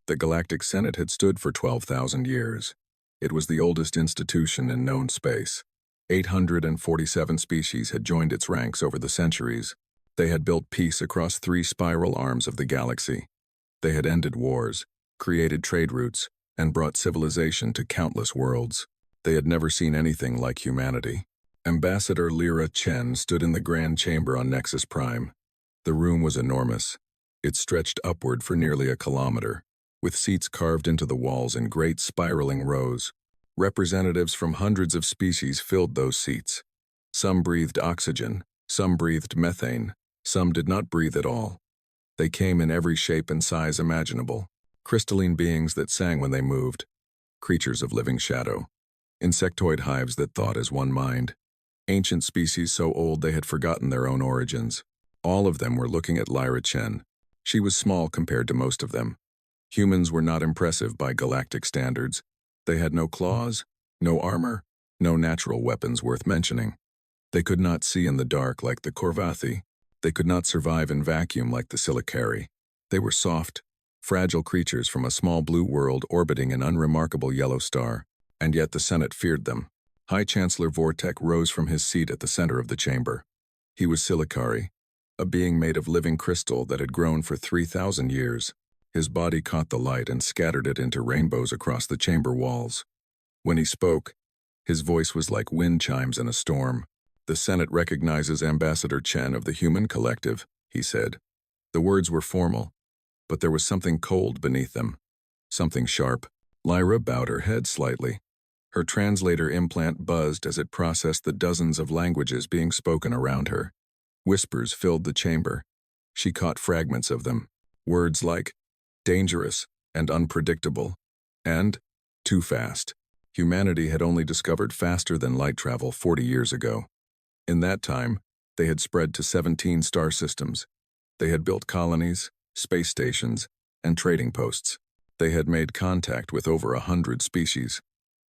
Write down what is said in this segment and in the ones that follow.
The Galactic Senate had stood for 12,000 years. It was the oldest institution in known space. 847 species had joined its ranks over the centuries. They had built peace across 3 spiral arms of the galaxy. They had ended wars, created trade routes, and brought civilization to countless worlds. They had never seen anything like humanity. Ambassador Lyra Chen stood in the Grand Chamber on Nexus Prime. The room was enormous. It stretched upward for nearly a kilometer, with seats carved into the walls in great spiraling rows. Representatives from hundreds of species filled those seats. Some breathed oxygen, some breathed methane, some did not breathe at all. They came in every shape and size imaginable. Crystalline beings that sang when they moved. Creatures of living shadow. Insectoid hives that thought as one mind. Ancient species so old they had forgotten their own origins. All of them were looking at Lyra Chen. She was small compared to most of them. Humans were not impressive by galactic standards. They had no claws, no armor, no natural weapons worth mentioning. They could not see in the dark like the Korvathi. They could not survive in vacuum like the Silicari. They were soft, fragile creatures from a small blue world orbiting an unremarkable yellow star, and yet the Senate feared them. High Chancellor Vortek rose from his seat at the center of the chamber. He was Silicari, a being made of living crystal that had grown for 3,000 years. His body caught the light and scattered it into rainbows across the chamber walls. When he spoke, his voice was like wind chimes in a storm. "The Senate recognizes Ambassador Chen of the Human Collective," he said. The words were formal, but there was something cold beneath them. Something sharp. Lyra bowed her head slightly. Her translator implant buzzed as it processed the dozens of languages being spoken around her. Whispers filled the chamber. She caught fragments of them. Words like dangerous and unpredictable, and too fast. Humanity had only discovered faster than light travel 40 years ago. In that time, they had spread to 17 star systems. They had built colonies, space stations, and trading posts. They had made contact with over 100 species.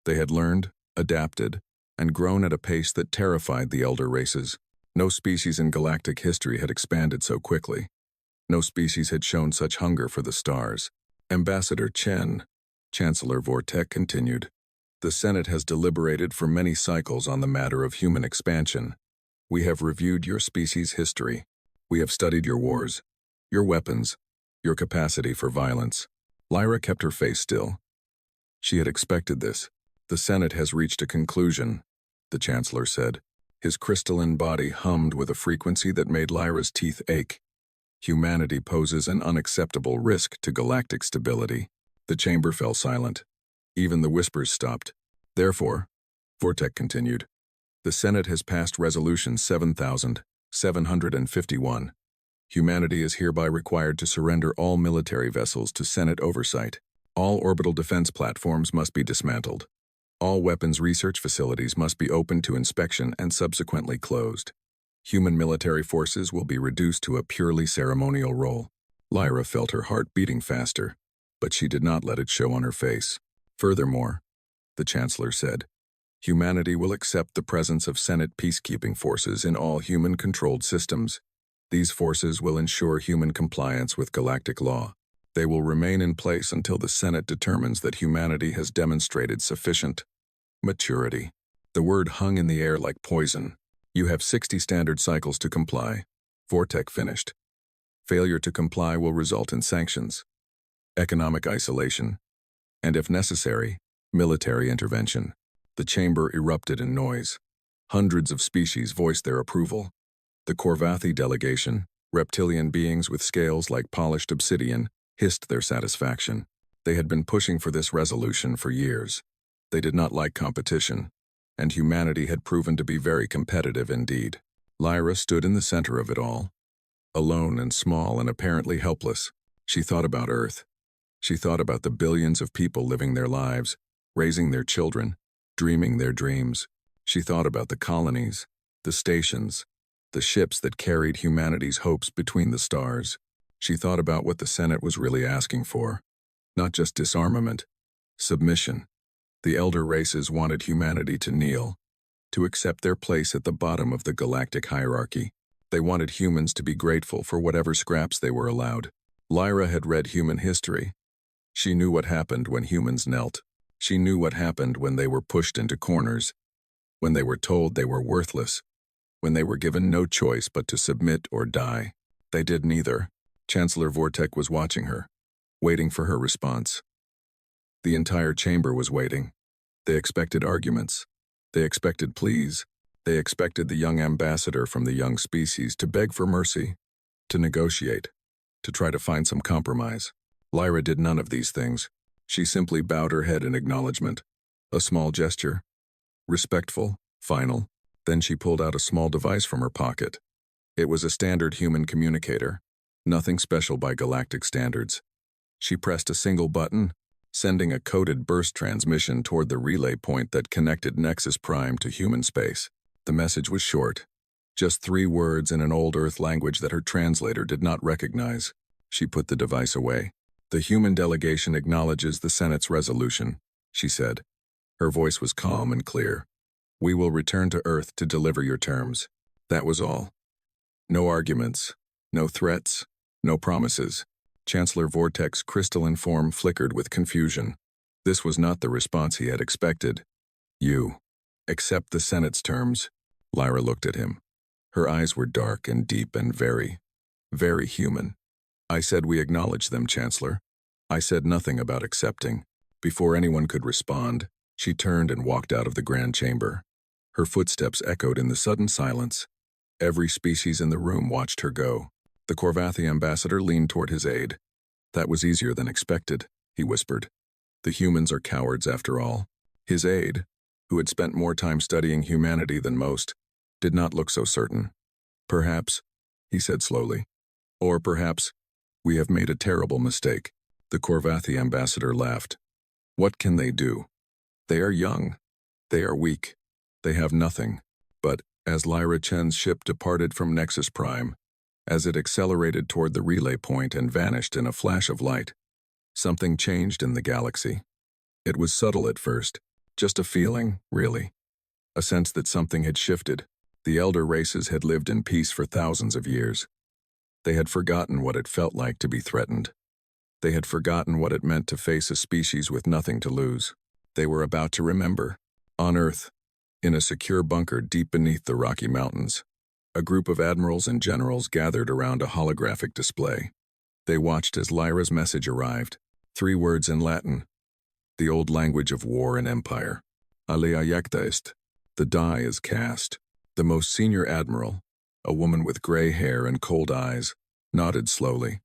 They had learned, adapted, and grown at a pace that terrified the elder races. No species in galactic history had expanded so quickly. No species had shown such hunger for the stars. Ambassador Chen, Chancellor Vortek continued, the Senate has deliberated for many cycles on the matter of human expansion. We have reviewed your species' history. We have studied your wars, your weapons, your capacity for violence. Lyra kept her face still. She had expected this. The Senate has reached a conclusion, the Chancellor said. His crystalline body hummed with a frequency that made Lyra's teeth ache. Humanity poses an unacceptable risk to galactic stability. The chamber fell silent. Even the whispers stopped. Therefore, Vortek continued, the Senate has passed Resolution 7751. Humanity is hereby required to surrender all military vessels to Senate oversight. All orbital defense platforms must be dismantled. All weapons research facilities must be opened to inspection and subsequently closed. Human military forces will be reduced to a purely ceremonial role. Lyra felt her heart beating faster, but she did not let it show on her face. Furthermore, the Chancellor said, humanity will accept the presence of Senate peacekeeping forces in all human-controlled systems. These forces will ensure human compliance with galactic law. They will remain in place until the Senate determines that humanity has demonstrated sufficient maturity. The word hung in the air like poison. You have 60 standard cycles to comply. Vortek finished. Failure to comply will result in sanctions, economic isolation, and if necessary, military intervention. The chamber erupted in noise. Hundreds of species voiced their approval. The Korvathi delegation, reptilian beings with scales like polished obsidian, hissed their satisfaction. They had been pushing for this resolution for years. They did not like competition, and humanity had proven to be very competitive indeed. Lyra stood in the center of it all. Alone and small and apparently helpless, she thought about Earth. She thought about the billions of people living their lives, raising their children, dreaming their dreams. She thought about the colonies, the stations, the ships that carried humanity's hopes between the stars. She thought about what the Senate was really asking for. Not just disarmament, submission. The elder races wanted humanity to kneel, to accept their place at the bottom of the galactic hierarchy. They wanted humans to be grateful for whatever scraps they were allowed. Lyra had read human history. She knew what happened when humans knelt. She knew what happened when they were pushed into corners, when they were told they were worthless, when they were given no choice but to submit or die. They did neither. Chancellor Vortek was watching her, waiting for her response. The entire chamber was waiting. They expected arguments. They expected pleas. They expected the young ambassador from the young species to beg for mercy, to negotiate, to try to find some compromise. Lyra did none of these things. She simply bowed her head in acknowledgement. A small gesture. Respectful, final. Then she pulled out a small device from her pocket. It was a standard human communicator, nothing special by galactic standards. She pressed a single button, sending a coded burst transmission toward the relay point that connected Nexus Prime to human space. The message was short, just 3 words in an old Earth language that her translator did not recognize. She put the device away. "The human delegation acknowledges the Senate's resolution," she said. Her voice was calm and clear. "We will return to Earth to deliver your terms." That was all. No arguments, no threats, no promises. Chancellor Vortek's crystalline form flickered with confusion. This was not the response he had expected. "You accept the Senate's terms." Lyra looked at him. Her eyes were dark and deep and very, very human. "I said we acknowledge them, Chancellor. I said nothing about accepting." Before anyone could respond, she turned and walked out of the grand chamber. Her footsteps echoed in the sudden silence. Every species in the room watched her go. The Korvathi ambassador leaned toward his aide. "That was easier than expected," he whispered. "The humans are cowards after all." His aide, who had spent more time studying humanity than most, did not look so certain. "Perhaps," he said slowly. "Or perhaps, we have made a terrible mistake." The Korvathi ambassador laughed. "What can they do? They are young. They are weak. They have nothing." But, as Lyra Chen's ship departed from Nexus Prime, as it accelerated toward the relay point and vanished in a flash of light, something changed in the galaxy. It was subtle at first, just a feeling, really. A sense that something had shifted. The elder races had lived in peace for thousands of years. They had forgotten what it felt like to be threatened. They had forgotten what it meant to face a species with nothing to lose. They were about to remember. On Earth, in a secure bunker deep beneath the Rocky Mountains, a group of admirals and generals gathered around a holographic display. They watched as Lyra's message arrived. 3 words in Latin, the old language of war and empire. Alea jecta est. The die is cast. The most senior admiral, a woman with gray hair and cold eyes, nodded slowly.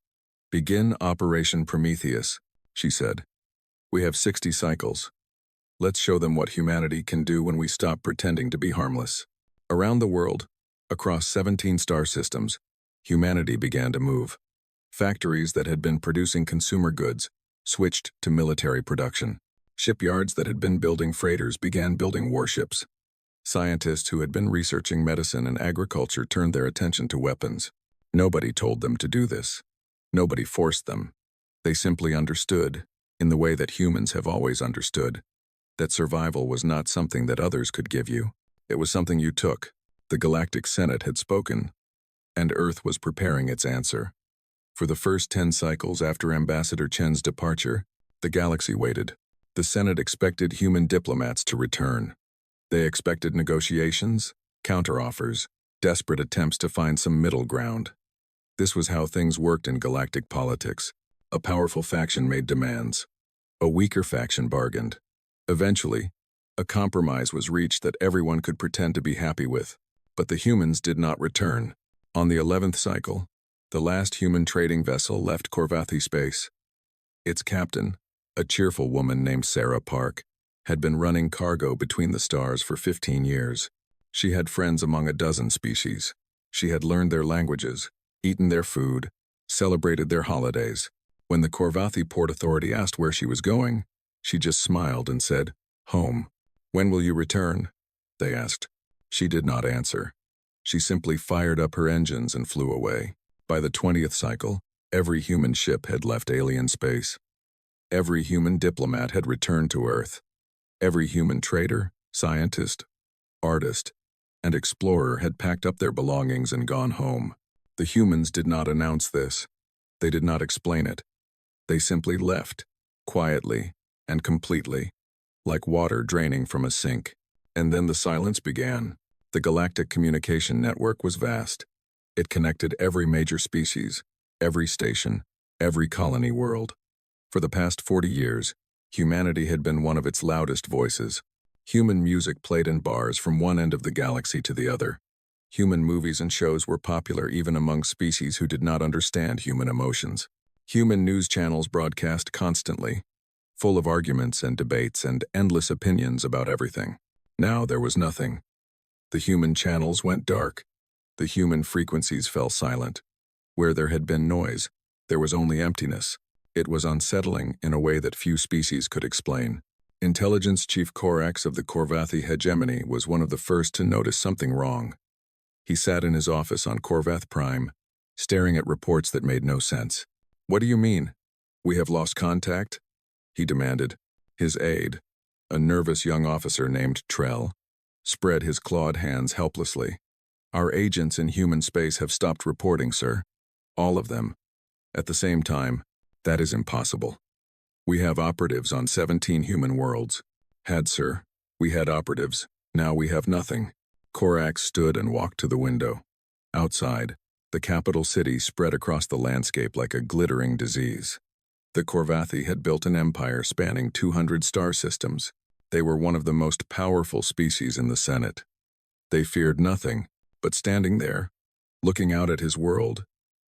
"Begin Operation Prometheus," she said. "We have 60 cycles. Let's show them what humanity can do when we stop pretending to be harmless." Around the world, across 17 star systems, humanity began to move. Factories that had been producing consumer goods switched to military production. Shipyards that had been building freighters began building warships. Scientists who had been researching medicine and agriculture turned their attention to weapons. Nobody told them to do this. Nobody forced them. They simply understood, in the way that humans have always understood, that survival was not something that others could give you. It was something you took. The Galactic Senate had spoken, and Earth was preparing its answer. For the first 10 cycles after Ambassador Chen's departure, the galaxy waited. The Senate expected human diplomats to return. They expected negotiations, counteroffers, desperate attempts to find some middle ground. This was how things worked in galactic politics. A powerful faction made demands. A weaker faction bargained. Eventually, a compromise was reached that everyone could pretend to be happy with. But the humans did not return. On the 11th cycle, the last human trading vessel left Korvathi space. Its captain, a cheerful woman named Sarah Park, had been running cargo between the stars for 15 years. She had friends among a dozen species. She had learned their languages, eaten their food, celebrated their holidays. When the Korvathi Port Authority asked where she was going, she just smiled and said, "Home." "When will you return?" they asked. She did not answer. She simply fired up her engines and flew away. By the 20th cycle, every human ship had left alien space. Every human diplomat had returned to Earth. Every human trader, scientist, artist, and explorer had packed up their belongings and gone home. The humans did not announce this. They did not explain it. They simply left. quietly and completely, like water draining from a sink. And then the silence began. The galactic communication network was vast. It connected every major species, every station, every colony world. For the past 40 years, humanity had been one of its loudest voices. Human music played in bars from one end of the galaxy to the other. Human movies and shows were popular even among species who did not understand human emotions. Human news channels broadcast constantly, full of arguments and debates and endless opinions about everything. Now there was nothing. The human channels went dark. The human frequencies fell silent. Where there had been noise, there was only emptiness. It was unsettling in a way that few species could explain. Intelligence Chief Corax of the Corvathi hegemony was one of the first to notice something wrong. He sat in his office on Corvath Prime, staring at reports that made no sense. "What do you mean? We have lost contact?" he demanded. His aide, a nervous young officer named Trell, spread his clawed hands helplessly. "Our agents in human space have stopped reporting, sir. All of them. At the same time, that is impossible. We have operatives on 17 human worlds. Had, sir. We had operatives. Now we have nothing." Corax stood and walked to the window. Outside, the capital city spread across the landscape like a glittering disease. The Corvathi had built an empire spanning 200 star systems. They were one of the most powerful species in the Senate. They feared nothing, but standing there, looking out at his world,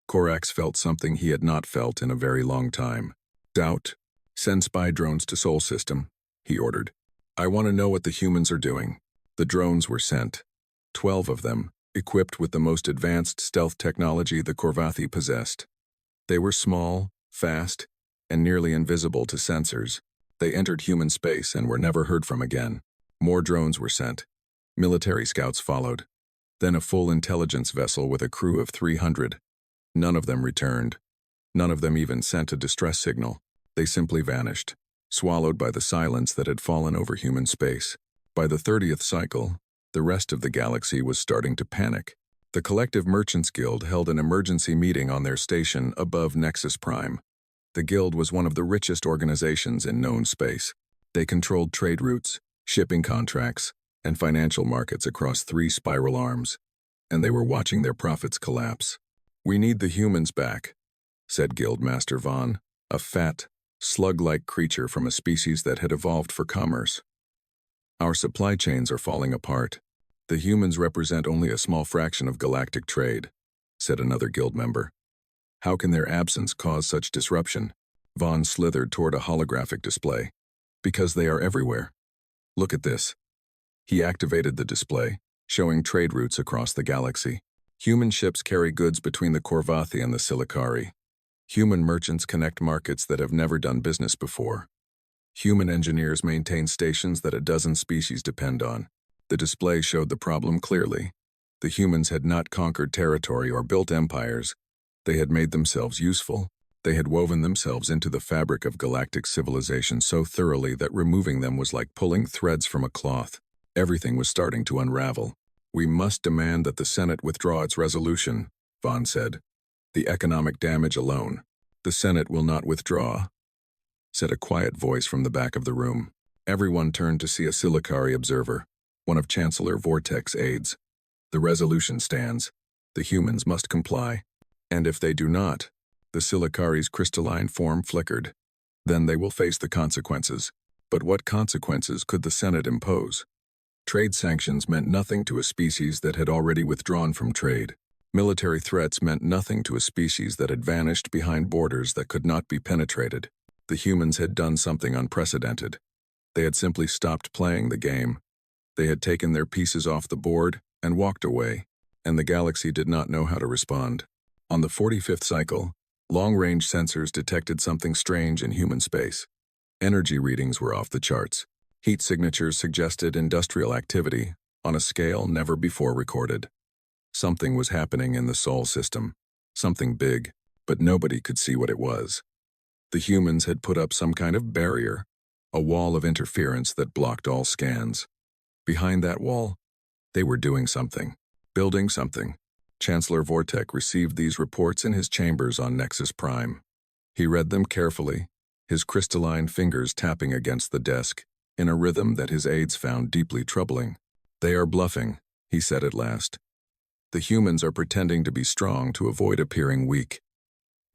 Corax felt something he had not felt in a very long time. "Doubt. Send spy drones to Sol System," he ordered. "I want to know what the humans are doing." The drones were sent. 12 of them, equipped with the most advanced stealth technology the Corvathi possessed. They were small, fast, and nearly invisible to sensors. They entered human space and were never heard from again. More drones were sent. Military scouts followed. Then a full intelligence vessel with a crew of 300. None of them returned. None of them even sent a distress signal. They simply vanished, swallowed by the silence that had fallen over human space. By the 30th cycle, the rest of the galaxy was starting to panic. The Collective Merchants Guild held an emergency meeting on their station above Nexus Prime. The guild was one of the richest organizations in known space. They controlled trade routes, shipping contracts, and financial markets across 3 spiral arms, and they were watching their profits collapse. "We need the humans back," said Guildmaster Vaughn, a fat, slug-like creature from a species that had evolved for commerce. "Our supply chains are falling apart. The humans represent only a small fraction of galactic trade," said another guild member. "How can their absence cause such disruption?" Vaughn slithered toward a holographic display. "Because they are everywhere. Look at this." He activated the display, showing trade routes across the galaxy. Human ships carry goods between the Corvathi and the Silicari. Human merchants connect markets that have never done business before. Human engineers maintain stations that a dozen species depend on. The display showed the problem clearly. The humans had not conquered territory or built empires. They had made themselves useful. They had woven themselves into the fabric of galactic civilization so thoroughly that removing them was like pulling threads from a cloth. Everything was starting to unravel. "We must demand that the Senate withdraw its resolution," Vaughn said. "The economic damage alone." "The Senate will not withdraw," said a quiet voice from the back of the room. Everyone turned to see a Silicari observer, one of Chancellor Vortex's aides. "The resolution stands. The humans must comply. And if they do not," the Silicari's crystalline form flickered, "then they will face the consequences." But what consequences could the Senate impose? Trade sanctions meant nothing to a species that had already withdrawn from trade. Military threats meant nothing to a species that had vanished behind borders that could not be penetrated. The humans had done something unprecedented. They had simply stopped playing the game. They had taken their pieces off the board and walked away, and the galaxy did not know how to respond. On the 45th cycle, long-range sensors detected something strange in human space. Energy readings were off the charts. Heat signatures suggested industrial activity on a scale never before recorded. Something was happening in the Sol system, something big, but nobody could see what it was. The humans had put up some kind of barrier, a wall of interference that blocked all scans. Behind that wall, they were doing something, building something. Chancellor Vortex received these reports in his chambers on Nexus Prime. He read them carefully, his crystalline fingers tapping against the desk, in a rhythm that his aides found deeply troubling. "They are bluffing," he said at last. "The humans are pretending to be strong to avoid appearing weak.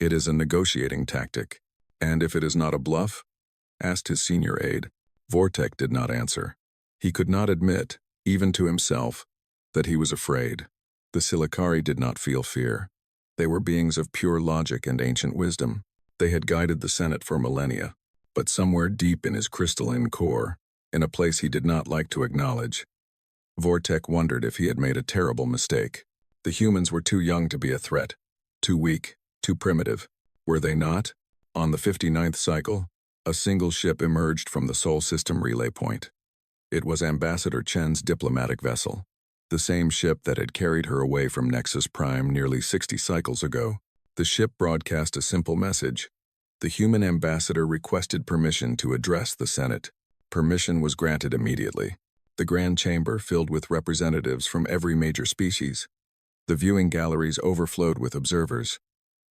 It is a negotiating tactic. And if it is not a bluff?" asked his senior aide. Vortek did not answer. He could not admit, even to himself, that he was afraid. The Silicari did not feel fear. They were beings of pure logic and ancient wisdom. They had guided the Senate for millennia, but somewhere deep in his crystalline core, in a place he did not like to acknowledge, Vortek wondered if he had made a terrible mistake. The humans were too young to be a threat, too weak, too primitive. Were they not? On the 59th cycle, a single ship emerged from the Sol System relay point. It was Ambassador Chen's diplomatic vessel, the same ship that had carried her away from Nexus Prime nearly 60 cycles ago. The ship broadcast a simple message. The human ambassador requested permission to address the Senate. Permission was granted immediately. The Grand Chamber filled with representatives from every major species. The viewing galleries overflowed with observers.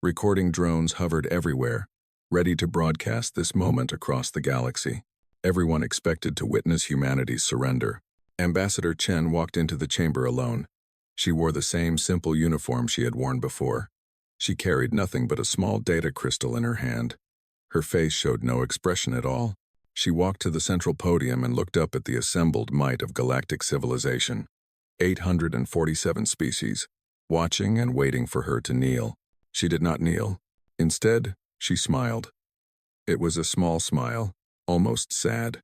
Recording drones hovered everywhere, ready to broadcast this moment across the galaxy. Everyone expected to witness humanity's surrender. Ambassador Chen walked into the chamber alone. She wore the same simple uniform she had worn before. She carried nothing but a small data crystal in her hand. Her face showed no expression at all. She walked to the central podium and looked up at the assembled might of galactic civilization. 847 species, watching and waiting for her to kneel. She did not kneel. Instead, she smiled. It was a small smile, almost sad.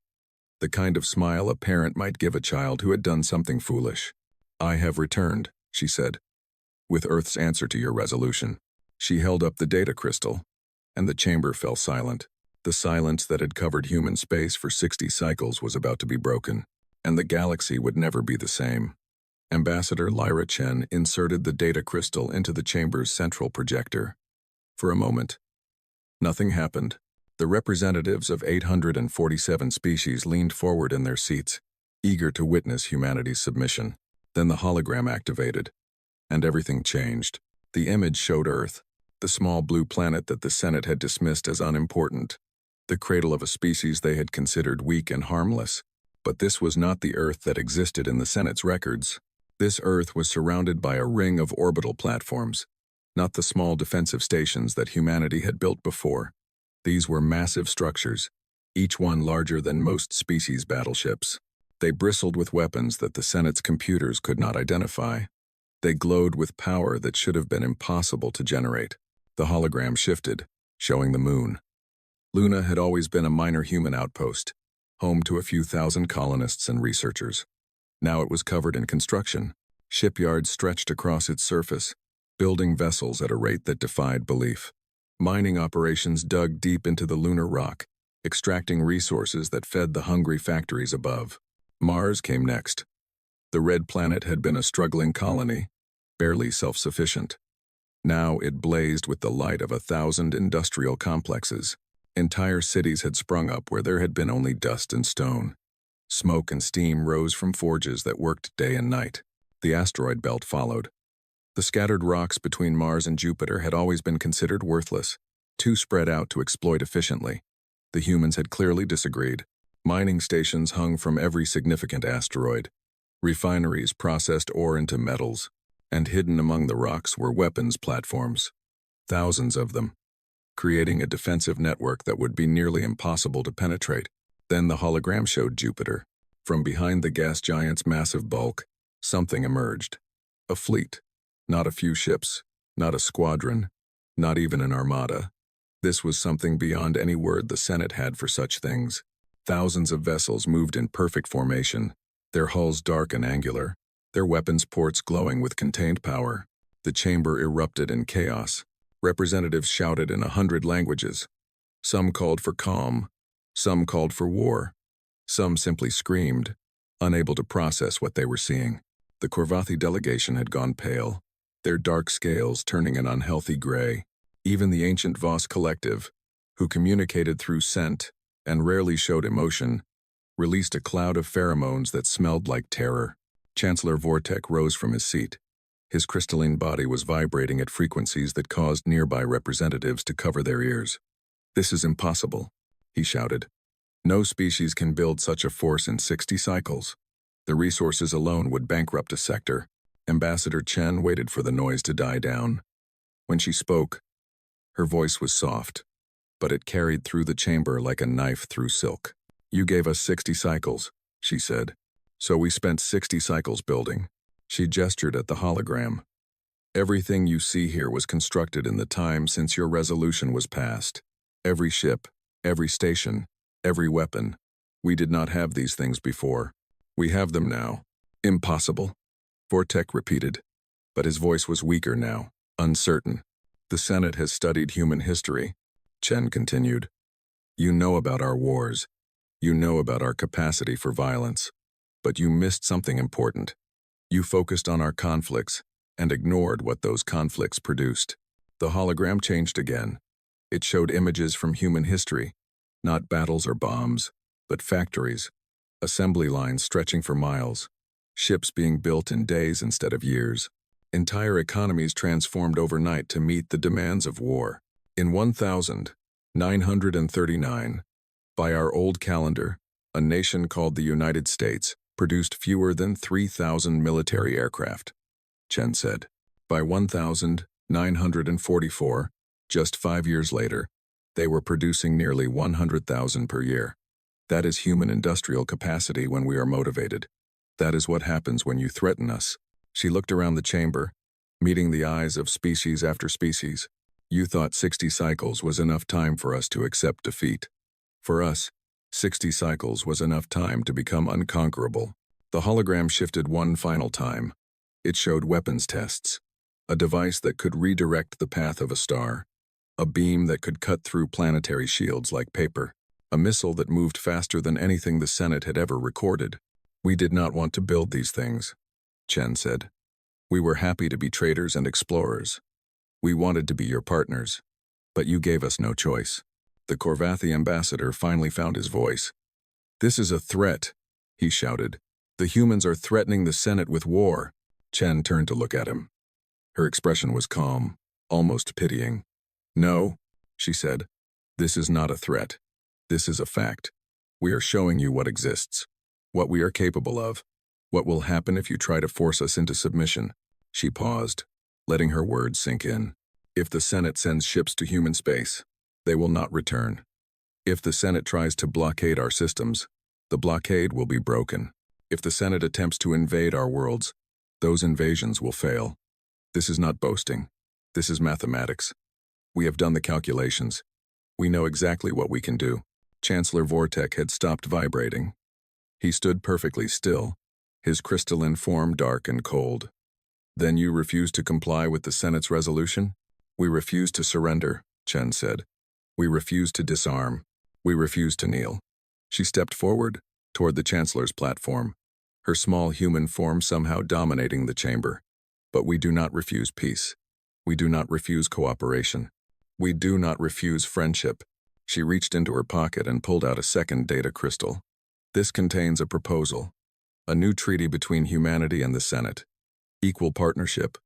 The kind of smile a parent might give a child who had done something foolish. "I have returned," she said, "with Earth's answer to your resolution." She held up the data crystal, and the chamber fell silent. The silence that had covered human space for 60 cycles was about to be broken, and the galaxy would never be the same. Ambassador Lyra Chen inserted the data crystal into the chamber's central projector. For a moment, nothing happened. The representatives of 847 species leaned forward in their seats, eager to witness humanity's submission. Then the hologram activated, and everything changed. The image showed Earth, the small blue planet that the Senate had dismissed as unimportant, the cradle of a species they had considered weak and harmless. But this was not the Earth that existed in the Senate's records. This Earth was surrounded by a ring of orbital platforms, not the small defensive stations that humanity had built before. These were massive structures, each one larger than most species' battleships. They bristled with weapons that the Senate's computers could not identify. They glowed with power that should have been impossible to generate. The hologram shifted, showing the moon. Luna had always been a minor human outpost, home to a few thousand colonists and researchers. Now it was covered in construction. Shipyards stretched across its surface, building vessels at a rate that defied belief. Mining operations dug deep into the lunar rock, extracting resources that fed the hungry factories above. Mars came next. The red planet had been a struggling colony, barely self-sufficient. Now it blazed with the light of 1,000 industrial complexes. Entire cities had sprung up where there had been only dust and stone. Smoke and steam rose from forges that worked day and night. The asteroid belt followed. The scattered rocks between Mars and Jupiter had always been considered worthless, too spread out to exploit efficiently. The humans had clearly disagreed. Mining stations hung from every significant asteroid. Refineries processed ore into metals, and hidden among the rocks were weapons platforms. Thousands of them, creating a defensive network that would be nearly impossible to penetrate. Then the hologram showed Jupiter. From behind the gas giant's massive bulk, something emerged. A fleet. Not a few ships, not a squadron, not even an armada. This was something beyond any word the Senate had for such things. Thousands of vessels moved in perfect formation, their hulls dark and angular, their weapons ports glowing with contained power. The chamber erupted in chaos. Representatives shouted in 100 languages. Some called for calm, some called for war, some simply screamed, unable to process what they were seeing. The Korvathi delegation had gone pale, their dark scales turning an unhealthy gray. Even the ancient Voss collective, who communicated through scent and rarely showed emotion, released a cloud of pheromones that smelled like terror. Chancellor Vortek rose from his seat. His crystalline body was vibrating at frequencies that caused nearby representatives to cover their ears. "This is impossible," he shouted. No species can build such a force in 60 cycles. The resources alone would bankrupt a sector. Ambassador Chen waited for the noise to die down. When she spoke, her voice was soft, but it carried through the chamber like a knife through silk. You gave us 60 cycles, she said. So we spent 60 cycles building. She gestured at the hologram. Everything you see here was constructed in the time since your resolution was passed. Every ship, every station, every weapon. We did not have these things before. We have them now. Impossible. Vortek repeated, but his voice was weaker now, uncertain. The Senate has studied human history, Chen continued. You know about our wars. You know about our capacity for violence. But you missed something important. You focused on our conflicts and ignored what those conflicts produced. The hologram changed again. It showed images from human history, not battles or bombs, but factories, assembly lines stretching for miles, ships being built in days instead of years. Entire economies transformed overnight to meet the demands of war. In 1939, by our old calendar, a nation called the United States produced fewer than 3,000 military aircraft, Chen said. By 1944, just 5 years later, they were producing nearly 100,000 per year. That is human industrial capacity when we are motivated. That is what happens when you threaten us. She looked around the chamber, meeting the eyes of species after species. You thought 60 cycles was enough time for us to accept defeat. For us, 60 cycles was enough time to become unconquerable. The hologram shifted one final time. It showed weapons tests. A device that could redirect the path of a star. A beam that could cut through planetary shields like paper. A missile that moved faster than anything the Senate had ever recorded. We did not want to build these things, Chen said. We were happy to be traders and explorers. We wanted to be your partners, but you gave us no choice. The Korvathi ambassador finally found his voice. This is a threat, he shouted. The humans are threatening the Senate with war. Chen turned to look at him. Her expression was calm, almost pitying. No, she said. This is not a threat. This is a fact. We are showing you what exists, what we are capable of, what will happen if you try to force us into submission. She paused, letting her words sink in. If the Senate sends ships to human space, they will not return. If the Senate tries to blockade our systems, the blockade will be broken. If the Senate attempts to invade our worlds, those invasions will fail. This is not boasting. This is mathematics. We have done the calculations. We know exactly what we can do. Chancellor Vortek had stopped vibrating. He stood perfectly still, his crystalline form dark and cold. Then you refused to comply with the Senate's resolution? We refuse to surrender, Chen said. We refuse to disarm. We refuse to kneel. She stepped forward, toward the Chancellor's platform, her small human form somehow dominating the chamber. But we do not refuse peace. We do not refuse cooperation. We do not refuse friendship. She reached into her pocket and pulled out a second data crystal. This contains a proposal, a new treaty between humanity and the Senate. Equal partnership,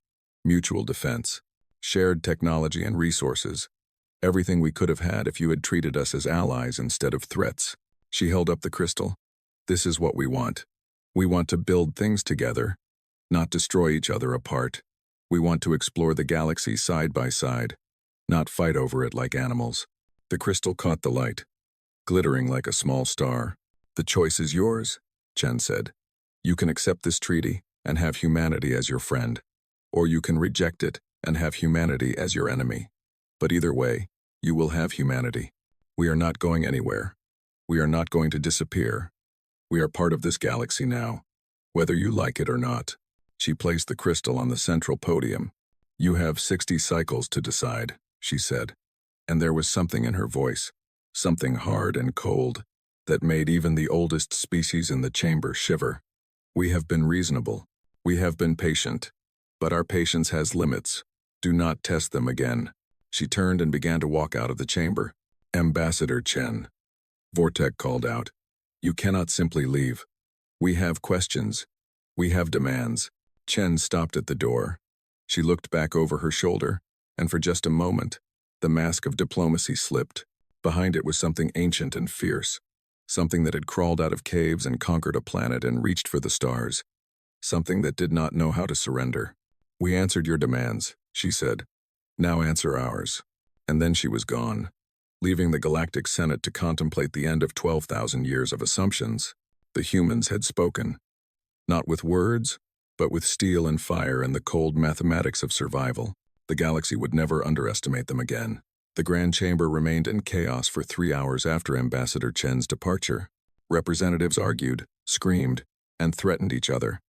mutual defense, shared technology and resources. Everything we could have had if you had treated us as allies instead of threats. She held up the crystal. This is what we want. We want to build things together, not destroy each other apart. We want to explore the galaxy side by side, not fight over it like animals. The crystal caught the light, glittering like a small star. The choice is yours, Chen said. You can accept this treaty and have humanity as your friend, or you can reject it and have humanity as your enemy. But either way, you will have humanity. We are not going anywhere. We are not going to disappear. We are part of this galaxy now, whether you like it or not. She placed the crystal on the central podium. You have 60 cycles to decide, she said. And there was something in her voice, something hard and cold, that made even the oldest species in the chamber shiver. We have been reasonable. We have been patient. But our patience has limits. Do not test them again. She turned and began to walk out of the chamber. Ambassador Chen, Vortek called out. You cannot simply leave. We have questions. We have demands. Chen stopped at the door. She looked back over her shoulder, and for just a moment, the mask of diplomacy slipped. Behind it was something ancient and fierce, something that had crawled out of caves and conquered a planet and reached for the stars, something that did not know how to surrender. "We answered your demands," she said. "Now answer ours." And then she was gone, leaving the Galactic Senate to contemplate the end of 12,000 years of assumptions. The humans had spoken. Not with words, but with steel and fire and the cold mathematics of survival. The galaxy would never underestimate them again. The Grand Chamber remained in chaos for 3 hours after Ambassador Chen's departure. Representatives argued, screamed, and threatened each other.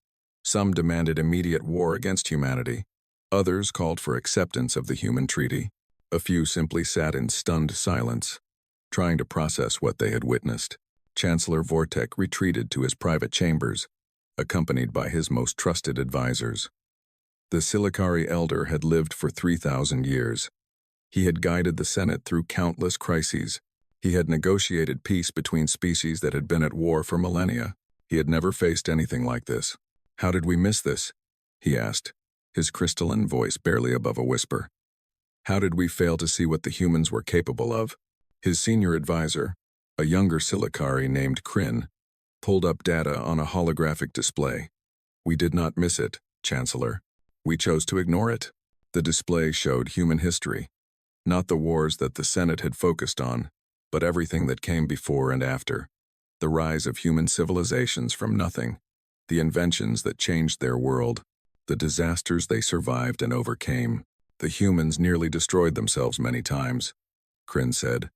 Some demanded immediate war against humanity. Others called for acceptance of the human treaty. A few simply sat in stunned silence, trying to process what they had witnessed. Chancellor Vortek retreated to his private chambers, accompanied by his most trusted advisors. The Silicari Elder had lived for 3,000 years. He had guided the Senate through countless crises. He had negotiated peace between species that had been at war for millennia. He had never faced anything like this. "How did we miss this?" he asked, his crystalline voice barely above a whisper. "How did we fail to see what the humans were capable of?" His senior advisor, a younger Silicari named Kryn, pulled up data on a holographic display. "We did not miss it, Chancellor. We chose to ignore it." The display showed human history, not the wars that the Senate had focused on, but everything that came before and after. The rise of human civilizations from nothing, the inventions that changed their world, the disasters they survived and overcame. "The humans nearly destroyed themselves many times," Kryn said.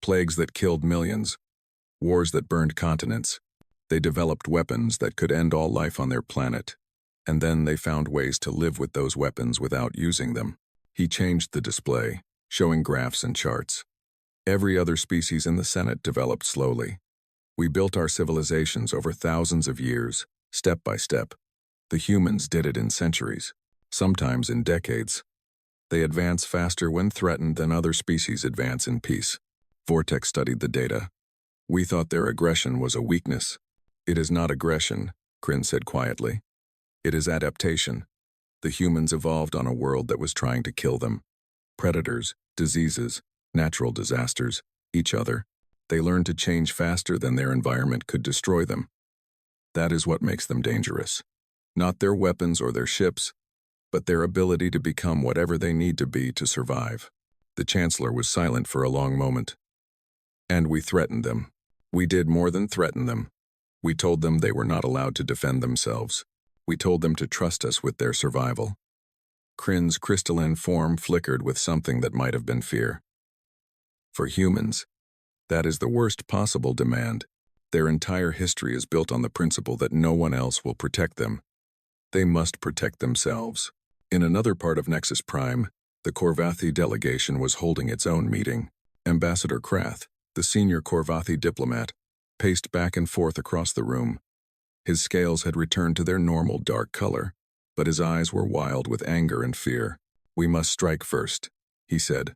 "Plagues that killed millions, wars that burned continents. They developed weapons that could end all life on their planet, and then they found ways to live with those weapons without using them." He changed the display, showing graphs and charts. Every other species in the Senate developed slowly. "We built our civilizations over thousands of years, step by step. The humans did it in centuries, sometimes in decades. They advance faster when threatened than other species advance in peace." Vortex studied the data. "We thought their aggression was a weakness." "It is not aggression," Kryn said quietly. "It is adaptation. The humans evolved on a world that was trying to kill them. Predators, diseases, natural disasters, each other. They learned to change faster than their environment could destroy them. That is what makes them dangerous. Not their weapons or their ships, but their ability to become whatever they need to be to survive." The Chancellor was silent for a long moment. "And we threatened them. We did more than threaten them. We told them they were not allowed to defend themselves. We told them to trust us with their survival." Kryn's crystalline form flickered with something that might have been fear. "For humans, that is the worst possible demand. Their entire history is built on the principle that no one else will protect them. They must protect themselves." In another part of Nexus Prime, the Korvathi delegation was holding its own meeting. Ambassador Krath, the senior Korvathi diplomat, paced back and forth across the room. His scales had returned to their normal dark color, but his eyes were wild with anger and fear. "We must strike first," he said.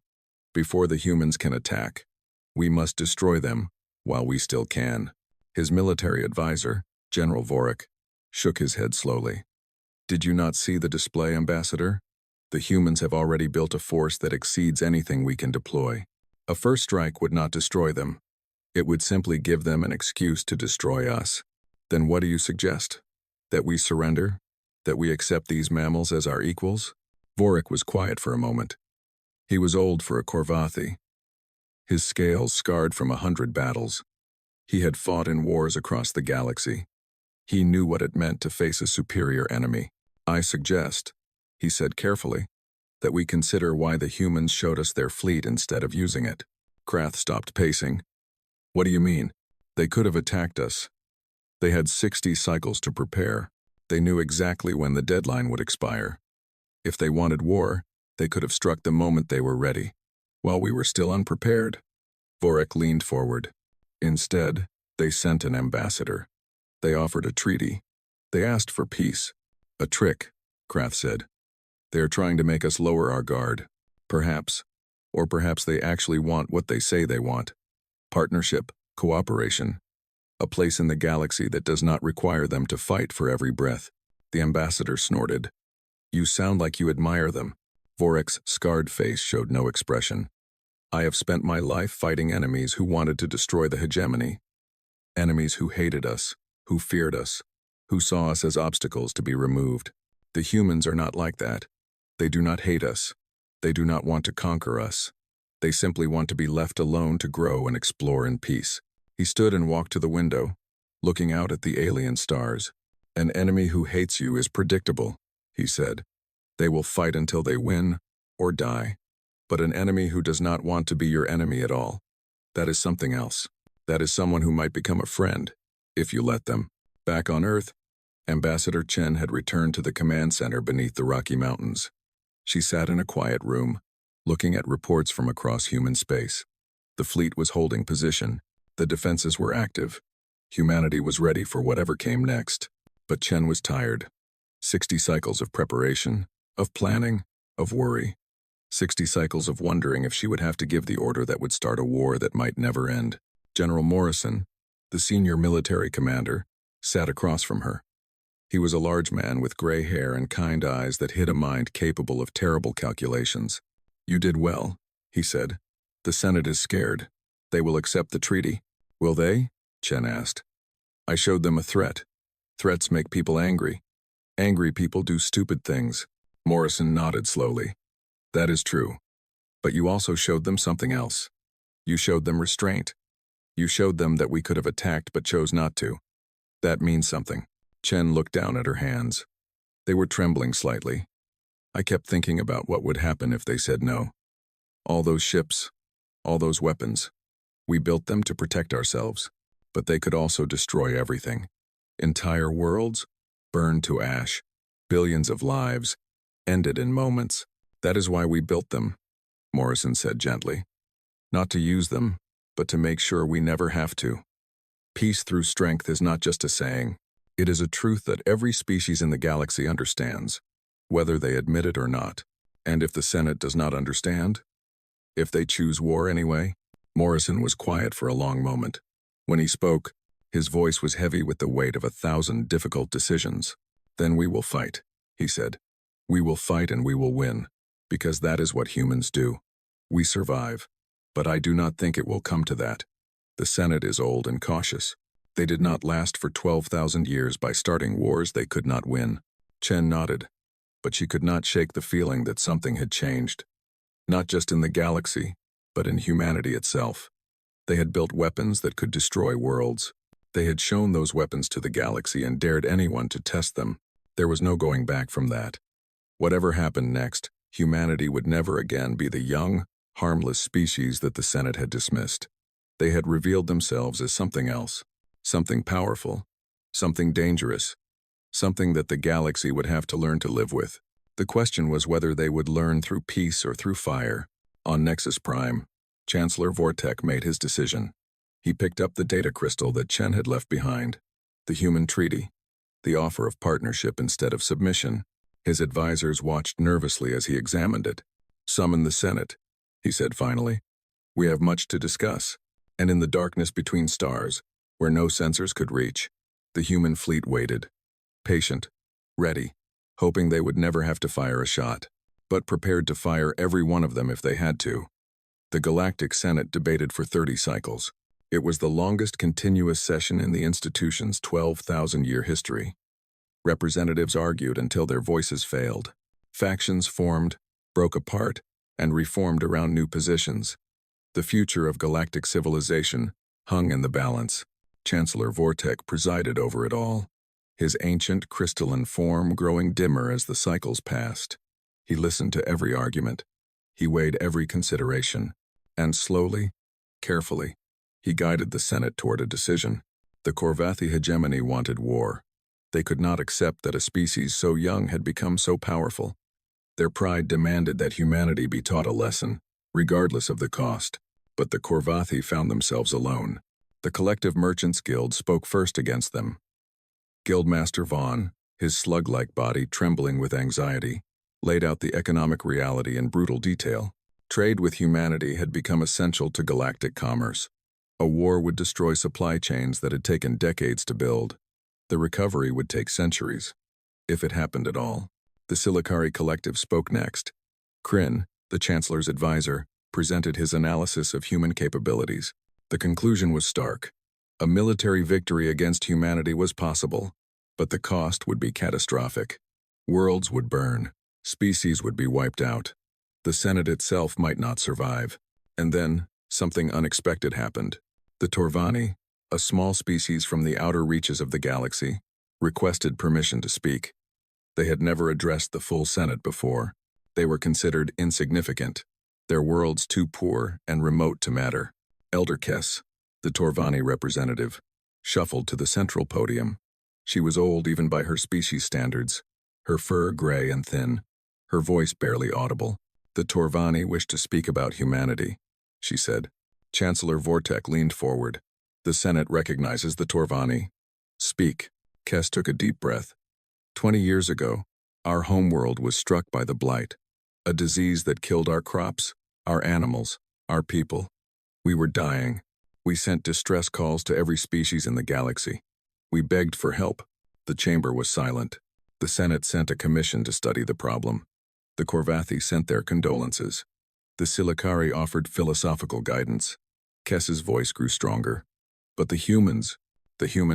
"Before the humans can attack. We must destroy them while we still can." His military advisor, General Vorik, shook his head slowly. "Did you not see the display, Ambassador? The humans have already built a force that exceeds anything we can deploy. A first strike would not destroy them. It would simply give them an excuse to destroy us. Then what do you suggest? That we surrender? That we accept these mammals as our equals?" Vorik was quiet for a moment. He was old for a Korvathi. His scales scarred from 100 battles. He had fought in wars across the galaxy. He knew what it meant to face a superior enemy. "I suggest," he said carefully, "that we consider why the humans showed us their fleet instead of using it." Krath stopped pacing. "What do you mean? They could have attacked us. They had 60 cycles to prepare. They knew exactly when the deadline would expire. If they wanted war, they could have struck the moment they were ready, while we were still unprepared." Vorik leaned forward. "Instead, they sent an ambassador. They offered a treaty. They asked for peace. A trick," Krath said. "They are trying to make us lower our guard. Perhaps. Or perhaps they actually want what they say they want. Partnership, cooperation. A place in the galaxy that does not require them to fight for every breath." The ambassador snorted. "You sound like you admire them." Vorik's scarred face showed no expression. I have spent my life fighting enemies who wanted to destroy the hegemony. Enemies who hated us, who feared us, who saw us as obstacles to be removed. The humans are not like that. They do not hate us. They do not want to conquer us. They simply want to be left alone to grow and explore in peace. He stood and walked to the window, looking out at the alien stars. An enemy who hates you is predictable, he said. They will fight until they win or die. But an enemy who does not want to be your enemy at all, that is something else. That is someone who might become a friend, if you let them. Back on Earth, Ambassador Chen had returned to the command center beneath the Rocky Mountains. She sat in a quiet room, looking at reports from across human space. The fleet was holding position. The defenses were active. Humanity was ready for whatever came next. But Chen was tired. 60 cycles of preparation, of planning, of worry. 60 cycles of wondering if she would have to give the order that would start a war that might never end. General Morrison, the senior military commander, sat across from her. He was a large man with gray hair and kind eyes that hid a mind capable of terrible calculations. You did well, he said. The Senate is scared. They will accept the treaty. Will they? Chen asked. I showed them a threat. Threats make people angry. Angry people do stupid things. Morrison nodded slowly. That is true. But you also showed them something else. You showed them restraint. You showed them that we could have attacked but chose not to. That means something. Chen looked down at her hands. They were trembling slightly. I kept thinking about what would happen if they said no. All those ships, all those weapons. We built them to protect ourselves, but they could also destroy everything. Entire worlds, burned to ash. Billions of lives, ended in moments. That is why we built them, Morrison said gently. Not to use them, but to make sure we never have to. Peace through strength is not just a saying. It is a truth that every species in the galaxy understands, whether they admit it or not. And if the Senate does not understand? If they choose war anyway? Morrison was quiet for a long moment. When he spoke, his voice was heavy with the weight of 1,000 difficult decisions. Then we will fight, he said. We will fight and we will win, because that is what humans do. We survive, but I do not think it will come to that. The Senate is old and cautious. They did not last for 12,000 years by starting wars they could not win. Chen nodded, but she could not shake the feeling that something had changed. Not just in the galaxy, but in humanity itself. They had built weapons that could destroy worlds. They had shown those weapons to the galaxy and dared anyone to test them. There was no going back from that. Whatever happened next, humanity would never again be the young, harmless species that the Senate had dismissed. They had revealed themselves as something else, something powerful, something dangerous, something that the galaxy would have to learn to live with. The question was whether they would learn through peace or through fire. On Nexus Prime, Chancellor Vortek made his decision. He picked up the data crystal that Chen had left behind, the human treaty, the offer of partnership instead of submission. His advisors watched nervously as he examined it. Summon the Senate, he said finally. We have much to discuss, and in the darkness between stars, where no sensors could reach, the human fleet waited, patient, ready, hoping they would never have to fire a shot, but prepared to fire every one of them if they had to. The Galactic Senate debated for 30 cycles. It was the longest continuous session in the institution's 12,000-year history. Representatives argued until their voices failed. Factions formed, broke apart, and reformed around new positions. The future of galactic civilization hung in the balance. Chancellor Vortek presided over it all, his ancient crystalline form growing dimmer as the cycles passed. He listened to every argument. He weighed every consideration, and slowly, carefully, he guided the Senate toward a decision. The Korvathi hegemony wanted war. They could not accept that a species so young had become so powerful. Their pride demanded that humanity be taught a lesson, regardless of the cost. But the Korvathi found themselves alone. The Collective Merchants Guild spoke first against them. Guildmaster Vaughn, his slug-like body trembling with anxiety, laid out the economic reality in brutal detail. Trade with humanity had become essential to galactic commerce. A war would destroy supply chains that had taken decades to build. The recovery would take centuries, if it happened at all. The Silicari Collective spoke next. Kryn, the Chancellor's advisor, presented his analysis of human capabilities. The conclusion was stark. A military victory against humanity was possible, but the cost would be catastrophic. Worlds would burn. Species would be wiped out. The Senate itself might not survive. And then, something unexpected happened. The Torvani, a small species from the outer reaches of the galaxy, requested permission to speak. They had never addressed the full Senate before. They were considered insignificant, their worlds too poor and remote to matter. Elder Kess, the Torvani representative, shuffled to the central podium. She was old even by her species standards, her fur gray and thin, her voice barely audible. The Torvani wished to speak about humanity, she said. Chancellor Vortek leaned forward. The Senate recognizes the Torvani. Speak. Kess took a deep breath. 20 years ago, our homeworld was struck by the blight, a disease that killed our crops, our animals, our people. We were dying. We sent distress calls to every species in the galaxy. We begged for help. The chamber was silent. The Senate sent a commission to study the problem. The Korvathi sent their condolences. The Silicari offered philosophical guidance. Kess's voice grew stronger. But the humans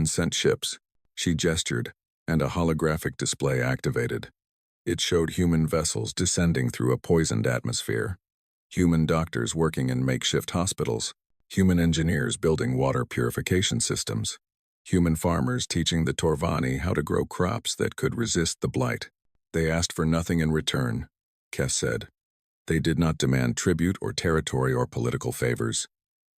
sent ships. She gestured, and a holographic display activated. It showed human vessels descending through a poisoned atmosphere. Human doctors working in makeshift hospitals. Human engineers building water purification systems. Human farmers teaching the Torvani how to grow crops that could resist the blight. They asked for nothing in return, Kess said. They did not demand tribute or territory or political favors.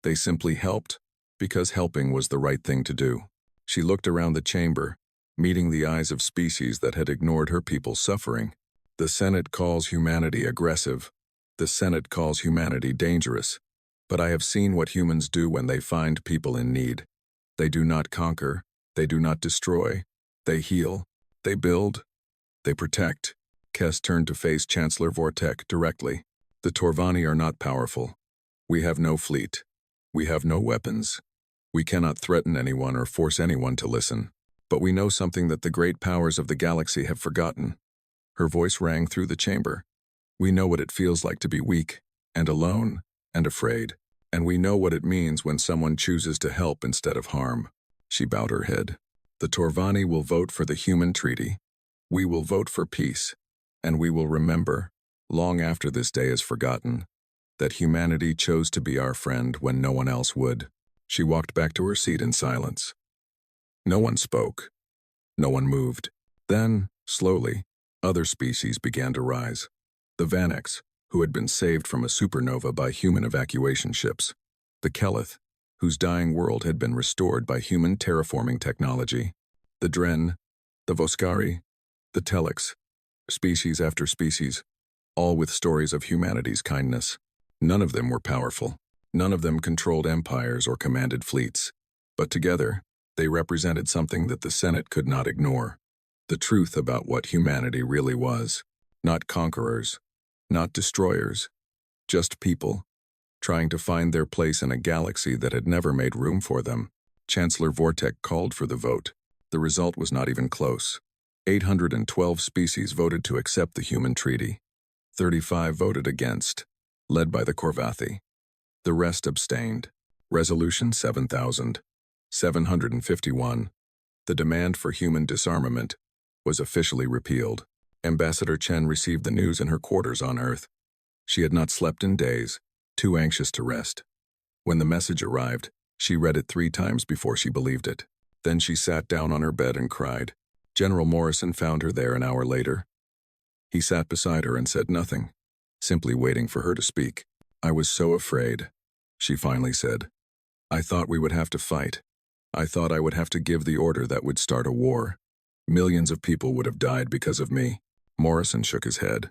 They simply helped, because helping was the right thing to do. She looked around the chamber, meeting the eyes of species that had ignored her people's suffering. The Senate calls humanity aggressive. The Senate calls humanity dangerous. But I have seen what humans do when they find people in need. They do not conquer. They do not destroy. They heal. They build. They protect. Kess turned to face Chancellor Vortek directly. The Torvani are not powerful. We have no fleet. We have no weapons. We cannot threaten anyone or force anyone to listen. But we know something that the great powers of the galaxy have forgotten. Her voice rang through the chamber. We know what it feels like to be weak, and alone, and afraid. And we know what it means when someone chooses to help instead of harm. She bowed her head. The Torvani will vote for the human treaty. We will vote for peace. And we will remember, long after this day is forgotten, that humanity chose to be our friend when no one else would. She walked back to her seat in silence. No one spoke. No one moved. Then, slowly, other species began to rise. The Vanex, who had been saved from a supernova by human evacuation ships. The Kelith, whose dying world had been restored by human terraforming technology. The Dren, the Voskari, the Telex, species after species, all with stories of humanity's kindness. None of them were powerful. None of them controlled empires or commanded fleets. But together, they represented something that the Senate could not ignore. The truth about what humanity really was. Not conquerors, not destroyers, just people, trying to find their place in a galaxy that had never made room for them. Chancellor Vortek called for the vote. The result was not even close. 812 species voted to accept the human treaty. 35 voted against, led by the Korvathi. The rest abstained. Resolution 7751. The demand for human disarmament was officially repealed. Ambassador Chen received the news in her quarters on Earth. She had not slept in days, too anxious to rest. When the message arrived, she read it 3 times before she believed it. Then she sat down on her bed and cried. General Morrison found her there an hour later. He sat beside her and said nothing, simply waiting for her to speak. I was so afraid, she finally said. I thought we would have to fight. I thought I would have to give the order that would start a war. Millions of people would have died because of me. Morrison shook his head.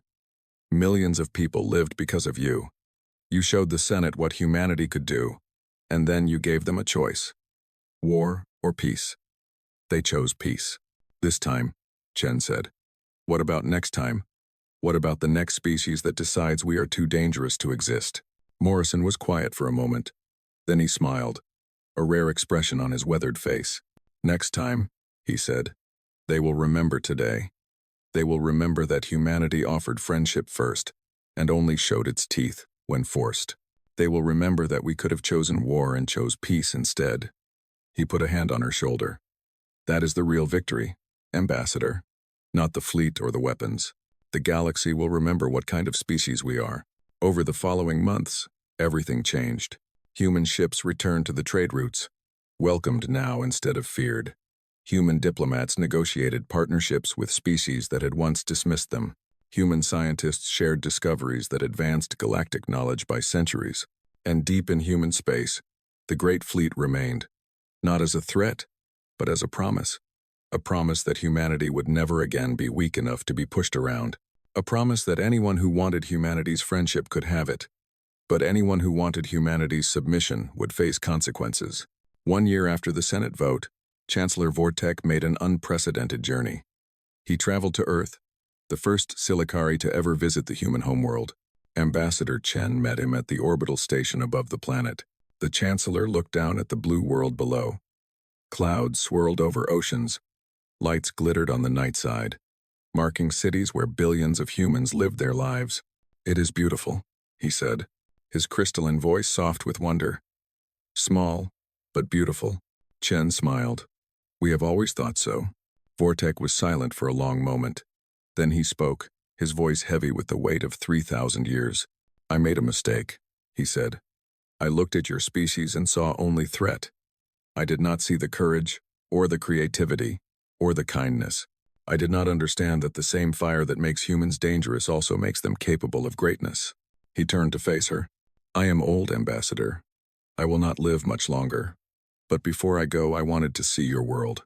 Millions of people lived because of you. You showed the Senate what humanity could do, and then you gave them a choice. War or peace. They chose peace. This time, Chen said. What about next time? What about the next species that decides we are too dangerous to exist? Morrison was quiet for a moment. Then he smiled, a rare expression on his weathered face. Next time, he said, they will remember today. They will remember that humanity offered friendship first, and only showed its teeth. when forced. They will remember that we could have chosen war and chose peace instead. He put a hand on her shoulder. That is the real victory, Ambassador. Not the fleet or the weapons. The galaxy will remember what kind of species we are. Over the following months, everything changed. Human ships returned to the trade routes, welcomed now instead of feared. Human diplomats negotiated partnerships with species that had once dismissed them. Human scientists shared discoveries that advanced galactic knowledge by centuries. And deep in human space, the Great Fleet remained, not as a threat, but as a promise. A promise that humanity would never again be weak enough to be pushed around. A promise that anyone who wanted humanity's friendship could have it, but anyone who wanted humanity's submission would face consequences. 1 year after the Senate vote, Chancellor Vortek made an unprecedented journey. He traveled to Earth, the first Silicari to ever visit the human homeworld. Ambassador Chen met him at the orbital station above the planet. The Chancellor looked down at the blue world below. Clouds swirled over oceans. Lights glittered on the night side, marking cities where billions of humans lived their lives. "It is beautiful," he said, his crystalline voice soft with wonder. "Small, but beautiful." Chen smiled. "We have always thought so." Vortek was silent for a long moment. Then he spoke, his voice heavy with the weight of 3,000 years. "I made a mistake," he said. "I looked at your species and saw only threat. I did not see the courage, or the creativity, or the kindness. I did not understand that the same fire that makes humans dangerous also makes them capable of greatness." He turned to face her. "I am old, Ambassador. I will not live much longer. But before I go, I wanted to see your world.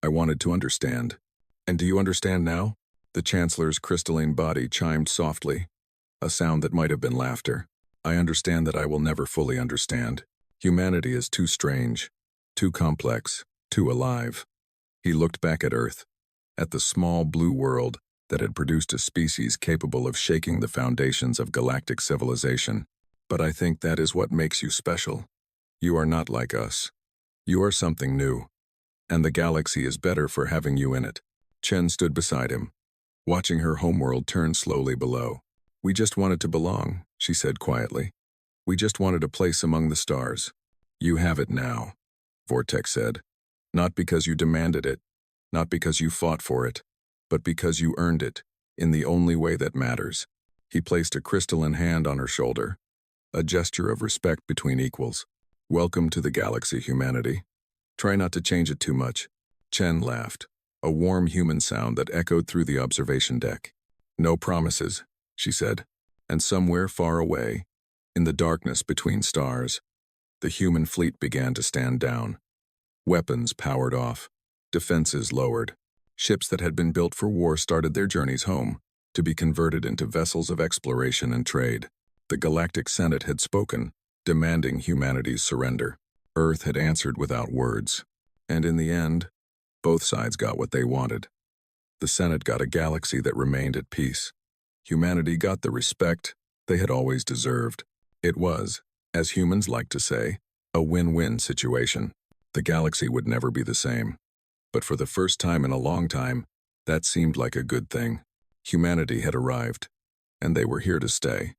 I wanted to understand. And do you understand now?" The Chancellor's crystalline body chimed softly, a sound that might have been laughter. "I understand that I will never fully understand. Humanity is too strange, too complex, too alive." He looked back at Earth, at the small blue world that had produced a species capable of shaking the foundations of galactic civilization. "But I think that is what makes you special. You are not like us. You are something new, and the galaxy is better for having you in it." Chen stood beside him, watching her homeworld turn slowly below. "We just wanted to belong," she said quietly. "We just wanted a place among the stars." "You have it now," Vortek said. "Not because you demanded it, not because you fought for it, but because you earned it, in the only way that matters." He placed a crystalline hand on her shoulder, a gesture of respect between equals. "Welcome to the galaxy, humanity. Try not to change it too much." Chen laughed, a warm human sound that echoed through the observation deck. "No promises," she said. And somewhere far away, in the darkness between stars, the human fleet began to stand down. Weapons powered off, defenses lowered. Ships that had been built for war started their journeys home, to be converted into vessels of exploration and trade. The Galactic Senate had spoken, demanding humanity's surrender. Earth had answered without words. And in the end, both sides got what they wanted. The Senate got a galaxy that remained at peace. Humanity got the respect they had always deserved. It was, as humans like to say, a win-win situation. The galaxy would never be the same. But for the first time in a long time, that seemed like a good thing. Humanity had arrived, and they were here to stay.